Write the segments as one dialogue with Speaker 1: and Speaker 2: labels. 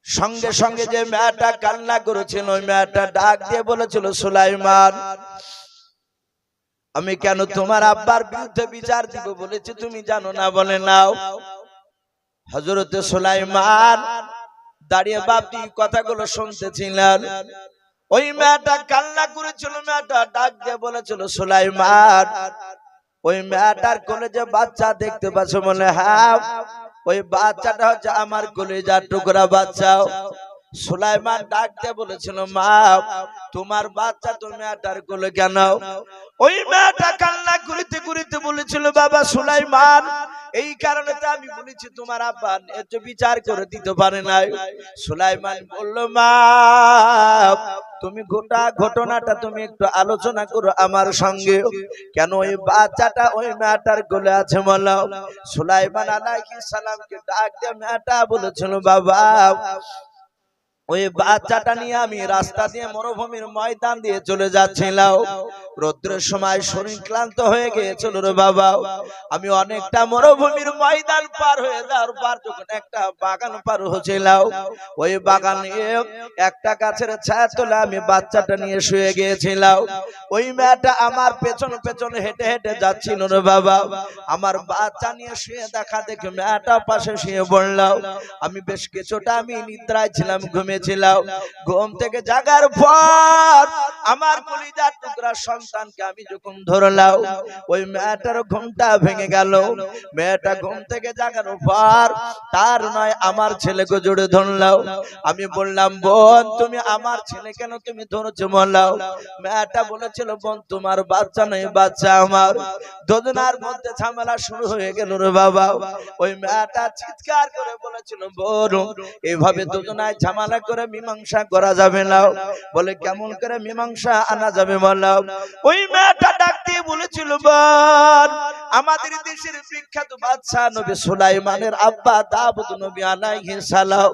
Speaker 1: সঙ্গে সঙ্গে যে মেয়েটা কান্না করেছিল ওই মেয়েটা ডাক দিয়ে বলেছিল, সুলাইমান, আমি কেন তোমার আব্বার বিরুদ্ধে বিচার দিব বলেছি তুমি জানো না? বলে নাও। হযরতে সুলাইমান দাঁড়িয়ে বাপটি কথাগুলো শুনতেছিলেন। ওই মেয়েটা কান্না করেছিল, মেয়েটা ডাক দিয়ে বলেছিল, সুলাইমান, ওই মেয়েটার কোলে যে বাচ্চা দেখতে পাচ্ছ? বলে হ্যাঁ, ওই বাচ্চাটা হচ্ছে আমার কলিজার টুকরা বাচ্চা। সুলাইমান ডাক দিয়ে বলেছিল, মা, তোমার বাচ্চা তুমি মেয়েটার কোলে কেন? ওই মেয়েটা কান্না করিতে করিতে বলেছিল, বাবা সুলাইমান, এই কারণে তো আমি বলেছি তোমার আব্বা এত বিচার করে দিতে পারে নাই। সুলাইমান বলল, মা, তুমি গোটা ঘটনাটা তুমি একটু আলোচনা করো আমার সঙ্গে, কেন ওই বাচ্চাটা ওই মেয়েটার কোলে আছে বলো। সুলাইমান আলাইহিস সালামকে ডাক দিয়ে মেয়েটা বলেছিল, বাবা, ওই বাচ্চাটা নিয়ে আমি রাস্তা দিয়ে মরুভূমির ময়দান দিয়ে চলে যাচ্ছিলাম। রৌদ্রের সময় শরীর ক্লান্ত হয়ে গিয়েছিল রে বাবা। আমি অনেকটা মরুভূমির ময়দান পার হয়ে যাওয়ার পর যখন একটা বাগান পার হচ্ছিলাম, ওই বাগানে একটা গাছের ছায়া তলে আমি বাচ্চাটা নিয়ে শুয়ে গিয়েছিলাম। ওই মেয়েটা আমার পেছন পেছন হেঁটে হেঁটে যাচ্ছিল রে বাবা। আমার বাচ্চা নিয়ে শুয়ে দেখা দেখে মেয়েটা পাশে শুয়ে পড়লাম। আমি বেশ কিছুটা আমি নিদ্রায় ছিলাম, ঘুমিয়েছিলাম। ঘুম থেকে জাগার পর আমার কলিজার টুকরা সন্তানকে আমি যখন ধরলাম, ওই মেয়েটার ঘুমটা ভেঙে গেল। মেয়েটা ঘুম থেকে জাগার পর তার নয় আমার ছেলেকে জোরে ধরলাম। আমি বললাম, বোন, তুমি আমার ছেলে কেন তুমি ধরেছো? বললাম। মেয়েটা বলেছিল, বোন, তোমার বাচ্চা নয়, বাচ্চা আমার। দুজনার মধ্যে ঝামেলা শুরু হয়ে গেল রে বাবা। ওই মেয়েটা চিৎকার করে বলেছিল, বোন, এইভাবে দুজনায় ঝামেলা করে মীমাংসা করা যাবে না। বলে, কেমন করে মীমাংসা আনা যাবে? বললাম। ওই মেয়েটা ডাক দিয়ে বলেছিল, বোন, আমাদের দেশের বিখ্যাত বাদশা নবী সুলাইমানের আব্বা দাউদ নবী আলাইহিস সালাম,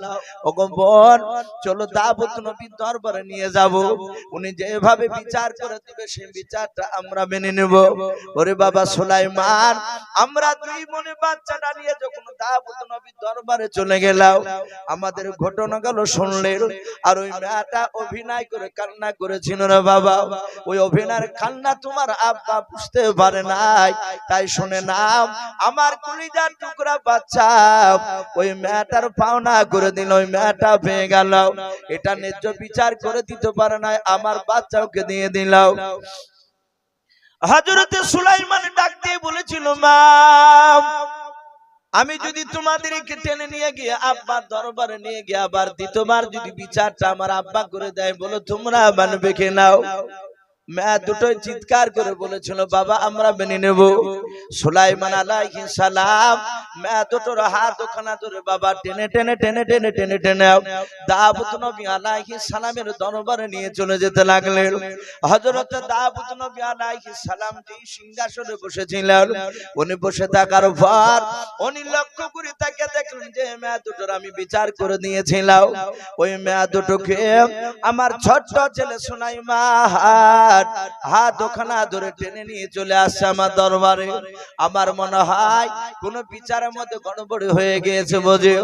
Speaker 1: ওগো বোন, চলো দাউদ নবীর দরবারে নিয়ে যাব। উনি যেভাবে বিচার করে দিবে সেই বিচারটা আমরা মেনে নেব। ওরে বাবা সুলাইমান, আমরা দুই বোনে বাচ্চাটা নিয়ে যখন দাউদ নবীর দরবারে চলে গেলাম, আমাদের ঘটনাগুলো শুনলেন। আর ওই মেয়েটা অভিনয় করে কান্না করেছিল রে বাবা। ওই অভিনয়ের কান্না তোমার আব্বা বুঝতে পারে নাই, তাই শুনে নাও, আমার কলিজার টুকরা বাচ্চা ওই মেয়েটার পাওনা করে দিল, ওই মেয়েটা পেয়ে গেল। এটা ন্যায্য বিচার করে দিতে পারে নাই, আমার বাচ্চাকে দিয়ে দিল। হযরতে সুলাইমান ডাক দিয়ে বলেছিল, মা, আমি যদি তোমাদেরকে টেনে নিয়ে গিয়ে আব্বার দরবারে নিয়ে গিয়ে আবার দ্বিতীয়বার যদি বিচারটা আমার আব্বা করে দেয়, বলো তোমরা মানবে কি নাও? মেয়ে দুটোই চিৎকার করে বলেছিল, বাবা, আমরা মেনে নেব। সুলাইমান আলাইহিস সালাম মেয়ে দুটোর হাত ওখানে ধরে বাবা টেনে টেনে টেনে টেনে টেনে টেনে দাউদ নবী আলাইহিস সালামের দরবারে নিয়ে চলে যেতে লাগলেন। হযরত দাউদ নবী আলাইহিস সালাম যেই সিংহাসনে বসেছিলেন, উনি বসে থাকার পর উনি লক্ষ্য করে তাকে দেখলেন যে মেয়ে দুটোর আমি বিচার করে দিয়েছিলাম। ওই মেয়ে দুটোকে আমার ছোট্ট ছেলে সুলাইমান হাত ওখানে ধরে টেনে নিয়ে চলে আসছে আমার দরবারে। আমার মনে হয় কোন বিচারের মধ্যে গড়বড় হয়ে গিয়েছে বুঝি।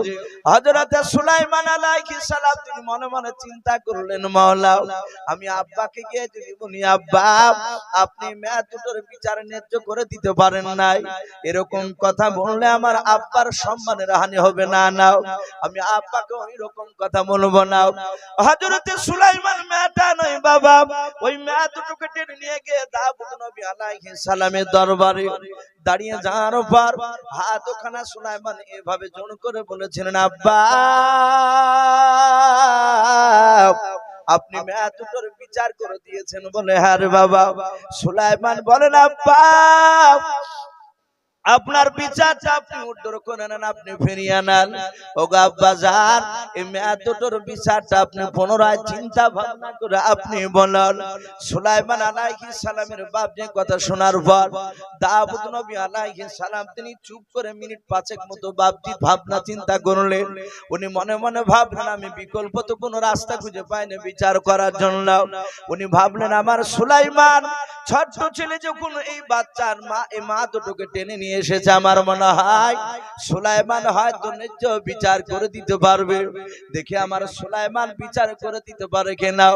Speaker 1: হযরত সুলাইমান আলাইহিস সালাম তিনি মনে মনে চিন্তা করলেন, মাওলা, আমি আব্বাকে গিয়ে যদি বলি, আব্বা, আপনি মেয়ে দুটোর বিচার ন্যায্য করে দিতে পারেন নাই, এরকম কথা বললে আমার আব্বার সম্মানের হানি হবে না। নাও, আমি আব্বাকে ওই রকম কথা বলবো না। হযরত সুলাইমান মেয়েটা নয় বাবা, ওই মেয়ে দুটোকে টেনে নিয়ে গিয়ে দাউদ নবী আলাইহিস সালামের দরবারে দাঁড়িয়ে যাওয়ার পর হাত ওখানে সুলাইমান এভাবে জোর করে বলেছিলেন, আব্বা, আপনি মেয়ে দুটোর বিচার করে দিয়েছেন? বলে, হ্যাঁ রে বাবা। সুলাইমান বলেন, আব্বা, আপনার বিচারটা আপনি উদ্ধার করে নেন, আপনি ফিরিয়ে নেন। ওগো আব্বা জান, এই মেয়ে দুটোর বিচারটা আপনি পুনরায় চিন্তা ভাবনা করে আপনি বলেন। সুলাইমান আলাইহিস সালামের বাপ যে কথা শোনার পর দাউদ নবী আলাইহিস সালাম তিনি চুপ করে মিনিট পাঁচেক মতো বাপজি ভাবনা চিন্তা করলেন। উনি মনে মনে ভাবলেন, আমি বিকল্প তো কোনো রাস্তা খুঁজে পাইনি বিচার করার জন্য। উনি ভাবলেন, আমার সুলাইমান ছোট্ট ছেলে যখন এই বাচ্চার মা এই মা দুটোকে টেনে নিয়ে এসেছে, আমার মনে হয় সুলাইমান হয়তো ন্যায্য বিচার করে দিতে পারবে। দেখে আমার সুলাইমান বিচার করে দিতে পারে কিনা।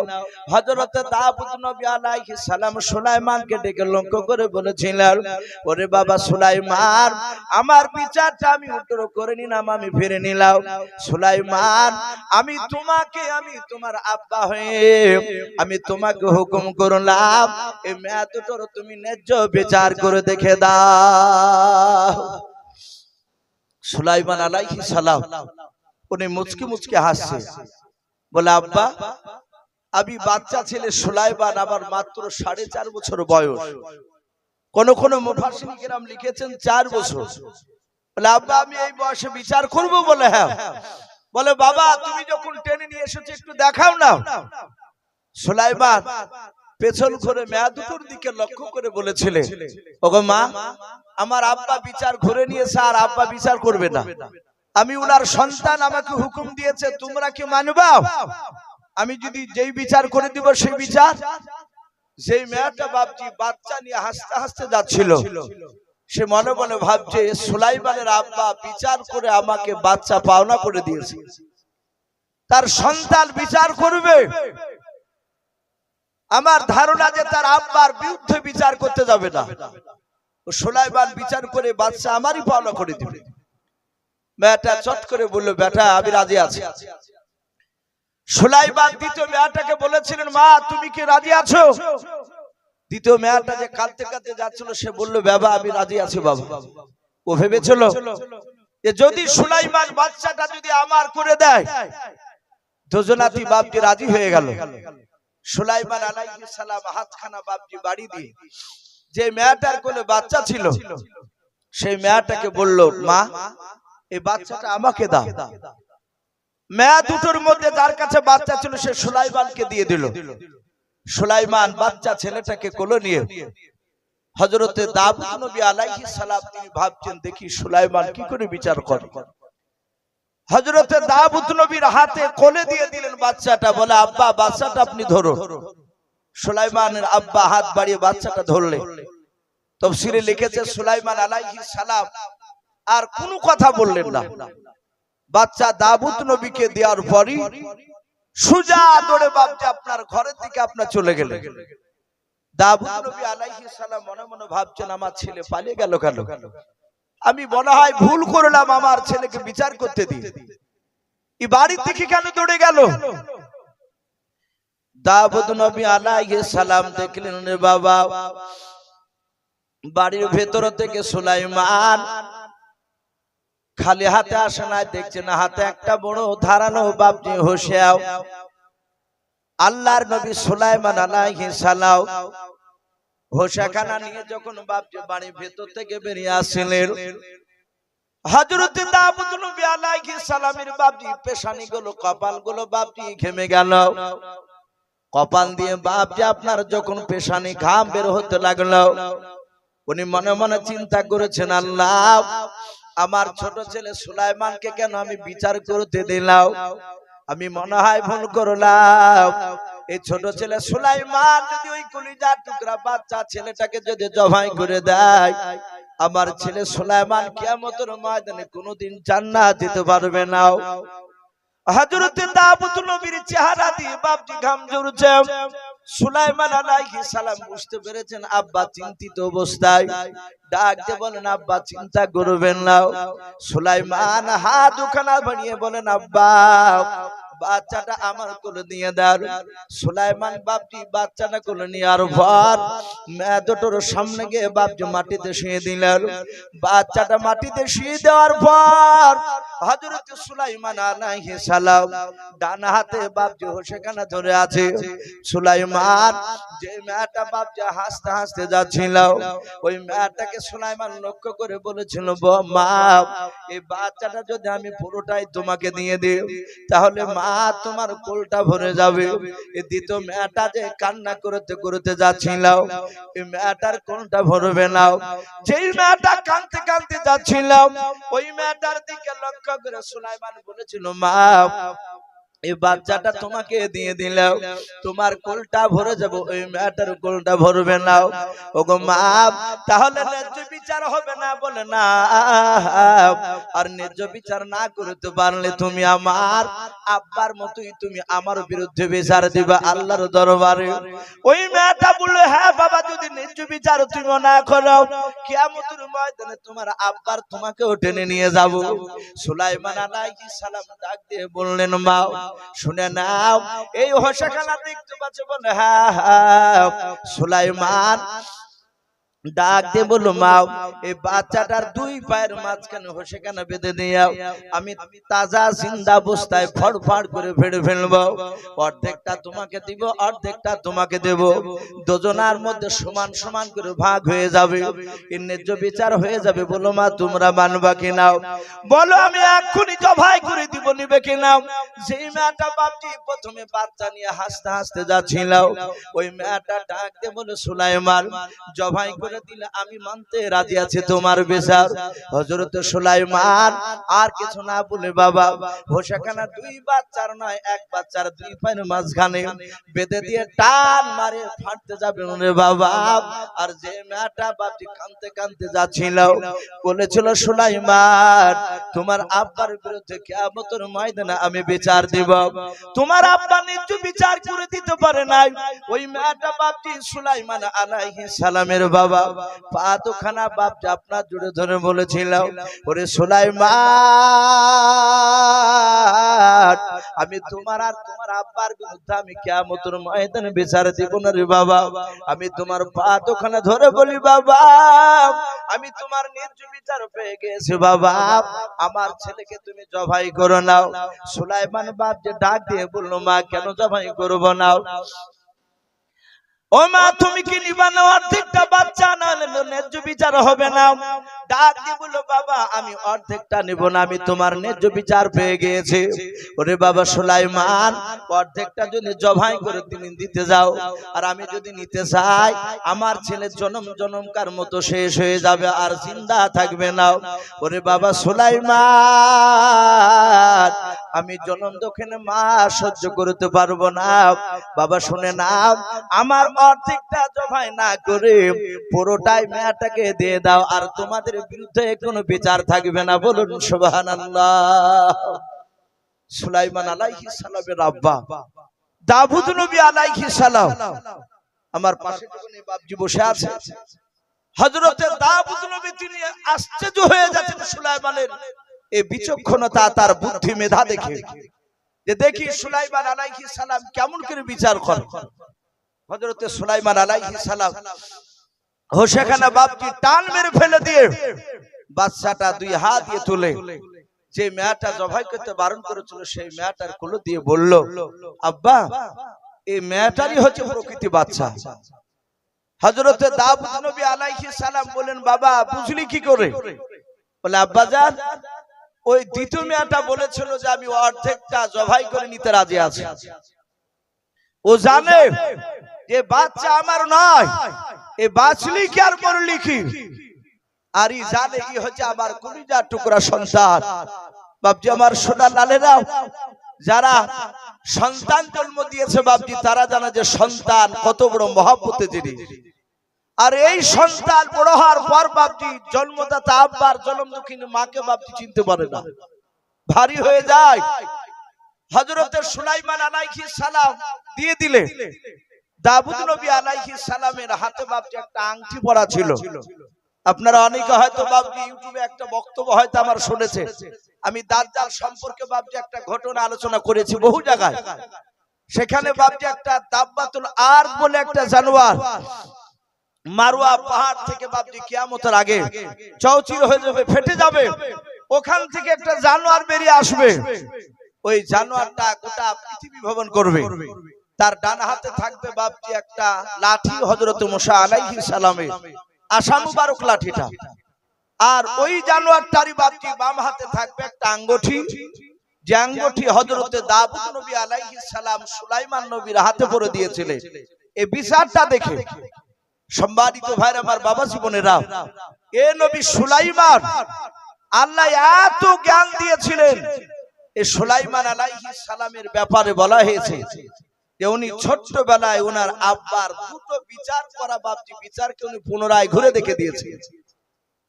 Speaker 1: হযরত দাউদ নবী আলাইহিস সালাম সুলাইমানকে ডেকে লক্ষ্য করে বলেছিলেন, ওরে বাবা সুলাইমান, আমার বিচারটা আমি উত্তর করে নিলাম, আমি ফিরে নিলাম। সুলাইমান, আমি তোমার আব্বা হয়ে আমি তোমাকে হুকুম করলাম, এই মেয়ে দুটোর তুমি ন্যায্য বিচার করে দেখে দাও। সুলাইমান আলাইহিস সালাম উনি মুচকি মুচকি হাসছে, বলে আব্বা, আমি বাচ্চা ছেলে সুলাইমান, আমার মাত্র 4.5 বছর বয়স। কোন মুফাসসির কিরাম লিখেছেন 4 বছর। বলে আব্বা, আমি এই বয়সে বিচার করব? বলে হ্যাঁ। বলে বাবা, তুমি যখন টেনে নিয়ে এসেছো একটু দেখাও না। সুলাইমান পেছন ঘুরে মেয়ে দুটোর দিকে লক্ষ্য করে বলেছিলেন, ওগো মা, আমার আব্বা বিচার ঘুরে নিয়েছে, আর আব্বা বিচার করবে না। আমি উনার সন্তান, আমাকে হুকুম দিয়েছে, তোমরা কি মানবা? আমি যদি যেই বিচার করে দিব সেই বিচার। যেই মেয়েটা বাপজি বাচ্চা নিয়ে হাসতে হাসতে যাচ্ছিল, সে মনে মনে ভাবছে সুলাইমানের আব্বা বিচার করে আমাকে বাচ্চা পাওনা করে দিয়েছে, তার সন্তান বিচার করবে। আমার ধারণা যে তার আব্বার বিরুদ্ধে বিচার করতে যাবে না, ও সুলাইমান বিচার করে বাচ্চা আমারই পাওনা করে দিবে। মেয়েটা চট করে বলল, বেটা আমি রাজি আছি। সুলাইমান দ্বিতীয় মেয়েটাকে বলেছিলেন, মা তুমি কি রাজি আছো? দ্বিতীয় মেয়েটা যে কাঁদতে কাঁদতে যাচ্ছিল, সে বলল, বাবা আমি রাজি আছি বাবা। ও ভেবেছিল যে যদি সুলাইমান বাচ্চাটা যদি আমার করে দেয়, দুজনাতি বাপজি রাজি হয়ে গেল। সুলাইমান আলাইহিস সালাম হাতখানা বাপজি বাড়ি দিয়ে যে মেয়েটার কোলে বাচ্চা ছিল, সেই মেয়েটাকে বলল, মা এই বাচ্চাটা আমাকে দাও। মেয়ে দুটোর মধ্যে যার কাছে বাচ্চা ছিল সে সুলাইমানকে দিয়ে দিল। সুলাইমান বাচ্চা ছেলেটাকে কোলে নিয়ে হযরতে দাউদ নবী আলাইহিস সালাম তিনি ভাবছেন, দেখি সুলাইমান কি করে বিচার করে। হযরতে দাউদ নবীর হাতে কোলে দিয়ে দিলেন বাচ্চাটা, বলে আব্বা বাচ্চাটা আপনি ধরুন। সুলাইমানের আব্বা হাত বাড়িয়ে বাচ্চাটা ধরলেন। তাফসীরে লিখেছে সুলাইমান আলাইহিস সালাম আর কোনো কথা বললেন না। বাচ্চা দাউদ নবীকে দেওয়ার পরই সুজা দৌড়ে বাপজি আপনার ঘরের দিকে আপনার চলে গেলেন। দাউদ নবী আলাইহিস সালাম মনে মনে ভাবছেন, আমার ছেলে পালিয়ে গেল কেন? আমি মনে হয় ভুল করলাম, আমার ছেলেকে বিচার করতে দিই। এই বাড়ির দিকে কেন দৌড়ে গেল? দাউদ নবী আলাইহিস সালাম দেখলেন, রে বাবা, বাড়ির ভেতর থেকে সুলাইমান খালি হাতে আসে না, দেখছে না হাতে একটা বড় ধারালো বাপজি হোসেও। আল্লাহর নবী সুলাইমান আলাইহিস সালাম হোসাখানা নিয়ে যখন বাপজি বাড়ির ভেতর থেকে বেরিয়ে আসলেন, হযরত দাউদ নবী আলাইহিস সালামের বাপজি পেশানি গুলো কপাল গুলো বাপজি ঘেমে গেল। কপাল দিয়ে বাপজি আপনার যখন পেশানি ঘাম বের হতে লাগলো, উনি মনে মনে চিন্তা করেছেন, আল্লাহ আমার ছোট ছেলে সুলাইমানকে কেন আমি বিচার করতে দিলাম? আমি মনে হয় ভুল করলাম। এই ছোট ছেলে সুলাইমান যদি ওই কলিজার টুকরা বাচ্চা ছেলেটাকে যদি জবাই করে দেয়, আমার ছেলে সুলাইমান কিয়ামতের ময়দানে কোনোদিন জান্নাত যেতে পারবে না। হযরত দাউদ নবীর চেহারা দিয়ে বাপজি ঘাম ঝরছে। সুলাইমান আলাইহিস সালাম বুঝতে পেরেছেন আব্বা চিন্তিত অবস্থায়। ডাক দিয়ে বলেন, আব্বা চিন্তা করবেন না। সুলাইমান হাত দুখানা বানিয়ে বলেন, আব্বা বাচ্চাটা আমার কোলে দিয়ে দেন। সুলাইমান বাপজি বাচ্চাটা কোলে নেওয়ার পর মেয়ে দুটোর সামনে গিয়ে বাপজি মাটিতে শুয়ে দিলেন। বাচ্চাটা মাটিতে শুয়ে দেওয়ার পর হযরত সুলাইমান আলাইহিস সালাম ডান হাতে বাপজি হোসেখানা ধরে আছে। সুলাইমান যে মেয়েটা বাপজি হাসতে হাসতে যাচ্ছিল, ওই মেয়েটাকে সুলাইমান লক্ষ্য করে বলেছিল, মা এই বাচ্চাটা যদি আমি পুরোটাই তোমাকে দিয়ে দিই, তাহলে মা তোমার কোলটা ভরে যাবে। এই দ্বিতীয় মেয়েটা যে কান্না করতে করতে যাচ্ছিল, এই মেয়েটার কোলটা ভরবে না। যেই মেয়েটা কাঁদতে কাঁদতে যাচ্ছিল, ওই মেয়েটার দিকে লক্ষ্য করে সুলাইমান বলেছিল, মা এই বাচ্চাটা তোমাকে দিয়ে দিলাম, তোমার কোলটা ভরে যাব, ওই মেয়েটার কোলটা ভরবে না। ওগো মা, তাহলে ন্যায্য বিচার হবে না? বলে না। আর ন্যায্য বিচার না করতে পারলে তুমি আমার আব্বার মতোই তুমি আমার বিরুদ্ধে বিচার দিবা আল্লাহর দরবারে। ওই মেয়েটা বললো, হ্যাঁ বাবা, যদি ন্যায্য বিচার তুমি না করো, কিয়ামতের ময়দানে তোমার আব্বার তোমাকেও টেনে নিয়ে যাব। সুলাইমান আলাইহিস সালাম ডাক দিয়ে বললেন, মা শুনে নাও, এই হোসাখানা দেখতে পাচ্ছ? বলে হ্যাঁ। সুলাইমান ডাক দিয়ে বললো, মা এই বাচ্চাটার দুই পায়ের মাঝখানে হোসেখানা বেঁধে দিও, আমি তাজা জিন্দা অবস্থায় ফড়ফড় করে ফেড়ে ফেলবো। অর্ধেকটা তোমাকে দিব, অর্ধেকটা তোমাকে দেব, দুজনার মধ্যে সমান সমান করে ভাগ হয়ে যাবে, এর ন্যায্য বিচার হয়ে যাবে। বলো মা, তোমরা মানবা কি নাও? বলো আমি এক্ষুনি জবাই করে দিব, নিবে কি নাও? যেই মেয়েটা বাপটি প্রথমে বাচ্চা নিয়ে হাসতে হাসতে যাচ্ছিল, ওই মেয়েটা ডাক দিয়ে বলে, সুলাইমান জবাই করে দিলে আমি মানতে রাজি আছি তোমার বিচার। হযরত সুলাইমান আর কিছু না বলে বাবা হোসেখানা দুই বাচ্চার নয়, এক বাচ্চার দুই পায়ের মাঝখানে বেঁধে দিয়ে টান মারে ফাটতে যাবে রে বাবা। আর যে মেয়েটা বাপটি কাঁদতে কাঁদতে যাচ্ছিল, বলেছিল, সুলাইমান তোমার আব্বার বিরুদ্ধে কিয়ামতের ময়দানে আমি বিচার দিব। তোমার আব্বা ন্যায্য বিচার করে দিতে পারে নাই। ওই মেয়েটা বাপটি সুলাইমান আলাইহিস সালামের বাবা পা দুখানা বাপটি আপনার জুড়ে ধরে বলেছিল, ওরে সুলাইমান, আমি তোমার আর তোমার আব্বার বিরুদ্ধে আমি কিয়ামতের ময়দানে বিচার দিব না রে বাবা। আমি তোমার পা দুখানা ধরে বলি, বাবা আমি তোমার ন্যায্য বিচার পেয়ে গেছি বাবা, আমার ছেলেকে তুমি জবাই করো নাও। সুলাইমান বাপ যে ডাক দিয়ে বললো, মা কেন জবাই করবো না? ও মা, তুমি কি নিবা না অর্ধেকটা? বাচ্চা না নিলে ন্যায্য বিচার হবে না। ডাক দিয়ে বললো, বাবা আমি অর্ধেকটা নিব না, আমি তোমার ন্যায্য বিচার পেয়ে গিয়েছি। ওরে বাবা সুলাইমান, অর্ধেকটা যদি জবাই করে তুমি দিতে যাও, আর আমি যদি নিতে চাই, আমার ছেলে জনম জনমকার মতো শেষ হয়ে যাবে, আর জিন্দা থাকবে না। ওরে বাবা সুলাইমান, আমি জনম দক্ষিণে মা সহ্য করতে পারবো না। বাবা শুনে নাও, আমার অর্ধেকটা জবাই না করে পুরোটাই মেয়েটাকে দিয়ে দাও, আর তোমাদের বিরুদ্ধে কোনো বিচার থাকবে না। বলুন সুবহানাল্লাহ। সুলাইমান আলাইহিস সালামের আব্বা দাউদ নবী আলাইহিস সালাম আমার পাশে যখন এই বাপজি বসে আছে, হযরতে দাউদ নবী তিনি আশ্চর্য হয়ে যাচ্ছেন সুলাইমানের এই বিচক্ষণতা, তার বুদ্ধি মেধা দেখে, যে দেখি সুলাইমান আলাইহিস সালাম কেমন করে বিচার করে। হযরতে সুলাইমান আলাইহিস সালাম হোসেখানা বাপকে টান মেরে ফেলে দিয়ে বাচ্চাটা দুই হাত দিয়ে তুলে যে মেয়েটা জবাই করতে বারণ করেছিল সেই মেয়েটার কোলে দিয়ে বলল, আব্বা এই মেয়েটারই হচ্ছে প্রকৃতি বাচ্চা। হযরতে দাউদ নবী আলাইহিস সালাম বলেন, বাবা বুঝলি কি করে? বলে, আব্বা জান ওই দ্বিতীয় মেয়েটা বলেছিল যে আমি অর্ধেকটা জবাই করে নিতে রাজি আছি। ও জানে যে বাচ্চা আমার নয়, এ বাঁচলি কি আর মরলি কি, আর ই জানে ই হচ্ছে আমার কলিজার টুকরা সন্তান। বাপজি আমার সোনা লালেরা, যারা সন্তান জন্ম দিয়েছে বাপজি তারা জানে যে সন্তান কত বড় মহব্বতের জিনিস। আর এই সন্তান বড় হওয়ার পর বাপজি জন্মদাতা আব্বার জন্ম দুঃখিনী মাকে বাপজি চিনতে পারে না, ভারী হয়ে যায়। হযরতে সুলাইমান আলাইহিস সালাম দিয়ে দিলে দাউদ নবী আলাইহিস সালামের হাতে বাপজি একটা আংটি পরা ছিল। আপনারা অনেকে হয়তো বাপজি ইউটিউবে একটা বক্তব্য হয়তো আমার শুনেছে, আমি দাজ্জাল সম্পর্কে বাপজি একটা ঘটনা আলোচনা করেছি বহু জায়গায়। সেখানে বাপজি একটা দাব্বাতুল আরদ বলে একটা জানোয়ার মারওয়া পাহাড় থেকে বাপজি কিয়ামতের আগে চৌচির হয়ে যাবে, ফেটে যাবে, ওখান থেকে একটা জানোয়ার বেরিয়ে আসবে। ওই জানোয়ারটা গোটা পৃথিবী ভ্রমণ করবে, তার ডান হাতে থাকবে বাপজি একটা লাঠি, হযরত মুসা আলাইহিস সালামের আশা মুবারক লাঠিটা, আর ওই জানোয়ারটারই বাপজি বাম হাতে থাকবে একটা আঙ্গুঠি, যে আঙ্গুঠি হযরতে দাউদ নবী আলাইহিস সালাম সুলাইমান নবীর হাতে পরে দিয়েছিলেন। এই বিচারটা দেখে সম্মানিত ভাইরা আমার বাবা জীবনেরা, এ নবী সুলাইমান আল্লাহ এত জ্ঞান দিয়েছিলেন, এই সুলাইমান আলাইহিস সালামের ব্যাপারে বলা হয়েছে যে উনি ছোট্টবেলায় ওনার আব্বার দুটো বিচার করা বাপজি বিচারকে উনি পুনরায় ঘুরে দেখে দিয়েছে।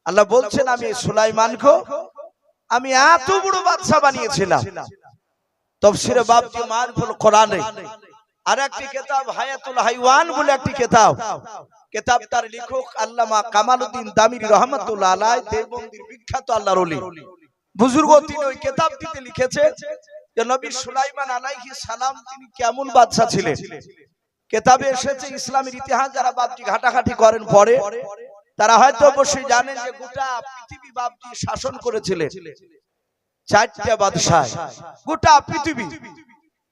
Speaker 1: আল্লাহ বলছেন আমি সুলাইমানকে আমি এত বড় বাদশা বানিয়েছিলাম। তাফসীরে বাপজি মারফুল কোরআনে আর একটি কিতাব হায়াতুল হাইওয়ান বলে একটি কিতাব, কিতাবটার লেখক আল্লামা কামালউদ্দিন দামিরি রহমাতুল্লাহ আলাইহি দেওবন্দির বিখ্যাত আল্লাহর ওলি বুজুর্গ, তিনি ওই কিতাবটিতে লিখেছে যে নবী সুলাইমান আলাইহিস সালাম তিনি কেমন বাদশা ছিলেন। কিতাবে এসেছে ইসলামের ইতিহাস যারা বাপজি ঘাটাঘাটি করেন পড়ে তারা হয়তো অবশ্যই জানেন যে গোটা পৃথিবী বাপজি শাসন করেছিলেন চারটা বাদশা। গোটা পৃথিবী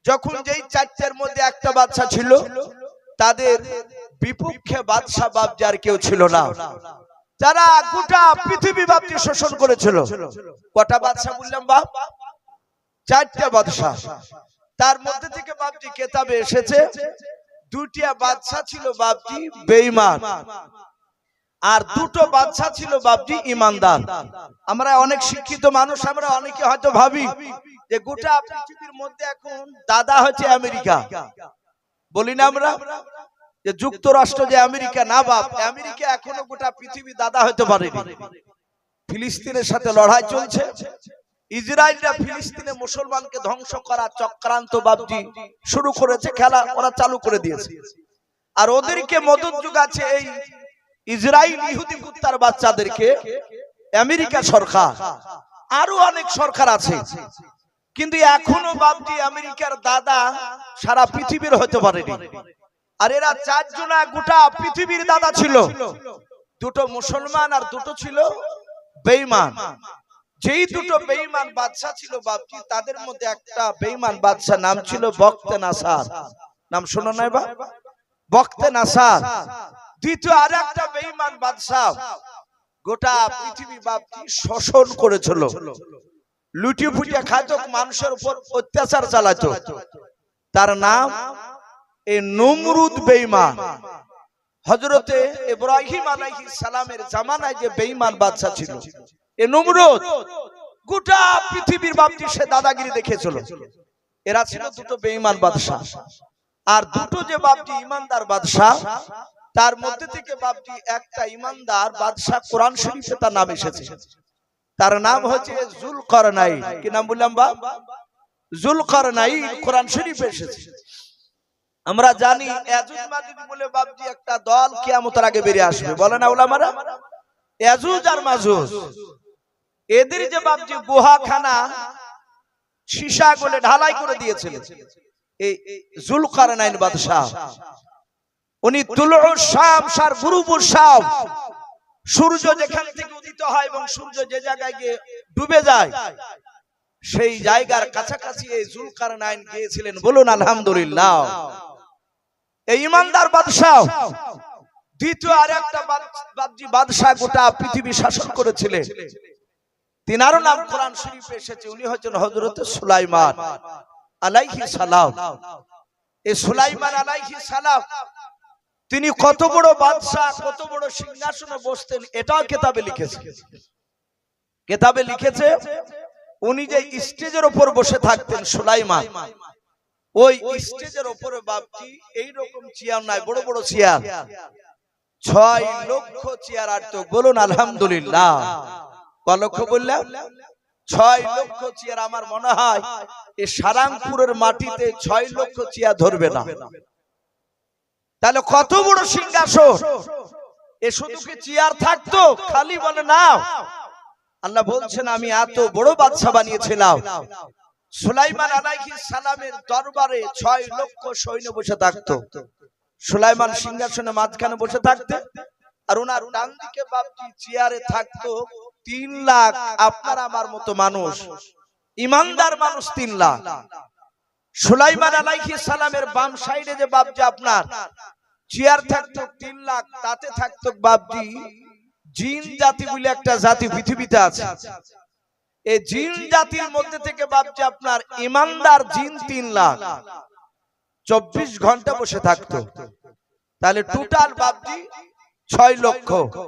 Speaker 1: যখন যেই চারটার মধ্যে একটা বাদশা ছিল তাদের বিপক্ষে বাদশা বাপজি আর কেউ ছিল না, যারা গোটা পৃথিবী বাপজি শাসন করেছিল। কটা বাদশা বললাম বাপ? চারটা বাদশা। তার মধ্যে থেকে বাপজি কিতাবে এসেছে দুইটা বাদশা ছিল বাপজি বেঈমান আর দুটো বাদশা ছিল বাপজি ইমানদার। আমরা অনেক শিক্ষিত মানুষ, আমরা অনেকে হয়তো ভাবি যে গোটা পৃথিবীর মধ্যে এখন দাদা হচ্ছে আমেরিকা, বলি না আমরা যে যুক্তরাষ্ট্র যে আমেরিকা, না বাপ, আমেরিকা এখনো গোটা পৃথিবী দাদা হতে পারেনি। ফিলিস্তিনের সাথে লড়াই চলছে, ইসরায়েলরা ফিলিস্তিনে মুসলমানকে ধ্বংস করা চক্রান্ত বাপজি শুরু করেছে, খেলা ওরা চালু করে দিয়েছে। আর ওদেরকে মদত যোগাচ্ছে এই ইসরায়েল ইহুদি কুত্তার বাচ্চাদেরকে আমেরিকা সরকার, আরো অনেক সরকার আছে। কিন্তু এখনো বাপজি আমেরিকার দাদা সারা পৃথিবীর হতে পারেনি। আর এরা চারজনা গোটা পৃথিবীর দাদা ছিল, দুটো মুসলমান আর দুটো ছিল বেঈমান। যেই দুটো বেঈমান বাদশা ছিল বাপজি তাদের মধ্যে একটা বেঈমান বাদশা নাম ছিল বখতে নাসার, নাম শোনো নাই বা? বখতে নাসার। দ্বিতীয় আর একটা বেঈমান বাদশা গোটা পৃথিবী বাপজি শোষণ করেছিল, লুটিয়ে ফুটিয়ে খাইতো, মানুষের উপর অত্যাচার চালাতো। তার নাম এই নমরুদ বেঈমান। হযরতে ইব্রাহিম আলাইহিস সালামের জামানায় যে বেঈমান বাদশা ছিল এই নমরুদ, গোটা পৃথিবীর বাপজি সে দাদাগিরি দেখেছিল। এরা ছিল দুটো বেঈমান বাদশা। আর দুটো যে বাপজি ইমানদার বাদশা, তার মধ্যে থেকে বাপজি একটা ইমানদার বাদশা কোরআন শরীফে তার নাম এসেছে, তার নাম হচ্ছে যুলকারনাইন। কি নাম বললাম বাপ? যুলকারনাইন কোরআন শরীফে এসেছে। আমরা জানি ইয়াজুজ মাজুজ বলে বাপজি একটা দল কিয়ামতের আগে বেরিয়ে আসবে, বলে না উলামারা? ইয়াজুজ আর মাজুজ এদের যে বাপজি গুহাখানা সীসা গলে ঢালাই করে দিয়েছিল এই যুলকারনাইন বাদশা। উনি তুলুস শাম সার গুরুবুর শাম, সূর্য যেখান থেকে উদিত হয় এবং সূর্য যে জায়গায় গিয়ে ডুবে যায় সেই জায়গার কাছাকাছি এই যুলকারনাইন গিয়েছিলেন। বলুন আলহামদুলিল্লাহ। এই ইমানদার বাদশা দ্বিতীয় আর একটা বাপজি বাদশা গোটা পৃথিবী শাসন করেছিলেন, তিনারও নাম কোরআন শরীফে এসেছে। উনি হচ্ছেন হযরত সুলাইমান আলাইহিস সালাম। এই সুলাইমান আলাইহিস সালাম তিনি কত বড় বাদশা, কত বড় সিংহাসনে বসতেন এটাও কিতাবে লিখেছে। কিতাবে লিখেছে উনি যে স্টেজের উপর বসে থাকতেন সুলাইমান, ওই স্টেজের উপরে বাপজি এইরকম চেয়ার নাই, বড় বড় চেয়ার, 6 লক্ষ চেয়ার আটত। বলুন আলহামদুলিল্লাহ। ক লক্ষ বললাম? 6 লক্ষ চেয়ার। আমার মনে হয় এই সারাংপুরের মাটিতে 6 লক্ষ চেয়ার ধরবে না। তাহলে কত বড় সিংহাসন! এ শুধু কি চেয়ার থাকতো খালি? বলে না, আল্লাহ বলছেন আমি এত বড় বাদশা বানিয়েছিলাম। সুলাইমান আলাইহিস সালামের দরবারে 6 লক্ষ সৈন্য বসে থাকতো। সুলাইমান সিংহাসনে মাঝখানে বসে থাকতে আর ওনার ডান দিকে বাপজি চেয়ারে থাকতো 3 লাখ আপনার আমার মতো মানুষ, ইমানদার মানুষ 3 লাখ। সুলাইমান আলাইহিস সালামের বাম সাইডে যে বাপজি আপনার চেয়ার থাকতো 3 লাখ, তাতে থাকতো বাপজি জিন জাতি বলে একটা জাতি পৃথিবীতে আছে। এই জিন জাতির মধ্যে থেকে বাপজি আপনার ইমানদার জিন 3 লাখ 24 ঘন্টা বসে থাকতো। তাহলে টোটাল বাপজি 6 লক্ষ।